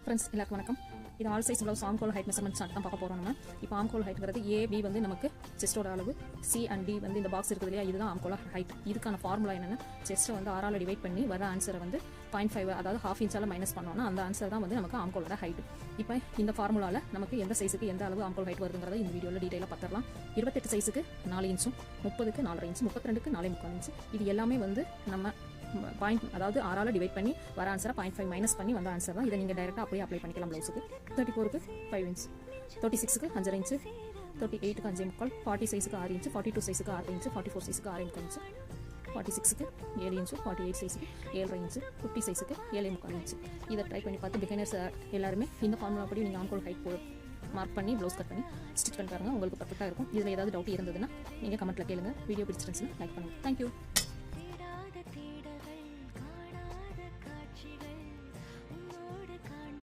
Friends எல்லாருக்கும் வணக்கம். இது ஆல் சைஸ் ப்ளவுஸ் ஆம் கோல் ஹைட் மெஷர்மெண்ட் சார்ட் தான் பார்க்க போகிறோம். நம்ம இப்போ ஆம் கோல் ஹைட்ங்கிறது ஏபி வந்து நமக்கு செஸ்டோட அளவு, சி அண்ட் டி வந்து இந்த பாக்ஸ் இருக்குது இல்லையா, இதுதான் ஆம் கோல் ஹைட். இதுக்கான ஃபார்முலா என்னென்னா, செஸ்ட்டை வந்து 6ஆல் டிவைட் பண்ணி வர ஆன்சரை வந்து 0.5 அதாவது ½ இன்ச்சால் மைனஸ் பண்ணோம்னா அந்த ஆன்சர் தான் வந்து நமக்கு ஆம் கோலோட ஹைட். இப்போ இந்த ஃபார்முலாவில் நமக்கு எந்த சைஸுக்கு எந்த அளவு ஆம் கோல் ஹைட் வருதுங்கிறத இந்த வீடியோவில் டீட்டெயிலாக பார்த்துடலாம். 28 சைஸுக்கு 4 இன்ச்சும், 30க்கு 4.5 இன்ச்சு, 32க்கு 4.25 இன்ச்சு. இது எல்லாமே வந்து நம்ம அதாவது 6ஆல் டிவைட் பண்ணி வர ஆன்சரை 0.5 மைனஸ் பண்ணி வந்த ஆன்சர் தான். இதை நீங்கள் டைரெக்டாக அப்படியே அப்ளை பண்ணிக்கலாம் ப்ளவுஸுக்கு. 34க்கு 5 இன்ச், 36க்கு 5.5 இன்ச்சு, 38க்கு 5.25, 40 சைஸுக்கு 6 இன்ச்சு, 42 சைஸுக்கு 6 இன்ச்சு, 44 சைஸுக்கு 6.25 இன்ச்சு, 46க்கு 7 இன்ச்சு, 48 சைஸுக்கு 7.5 இன்ச்சு, 50 சைஸுக்கு 7.25 இன்ச்சு. இதை ட்ரை பண்ணி பார்த்து பிகினர்ஸ் எல்லாருமே இந்த ஃபார்முலா படி நீங்கள் ஆம் கோல் ஹைட் மார்க் பண்ணி ப்ளவுஸ் கட் பண்ணி ஸ்டிச் பண்ணி பாருங்கள். உங்களுக்கு பர்ஃபெக்டாக இருக்கும். இதில் ஏதாவது டவுட் இருந்ததுன்னா நீங்கள் கமெண்ட்டில் கேளுங்க. வீடியோ பிடிச்சிருந்துச்சுன்னா லைக் பண்ணுங்கள். தேங்க்யூ.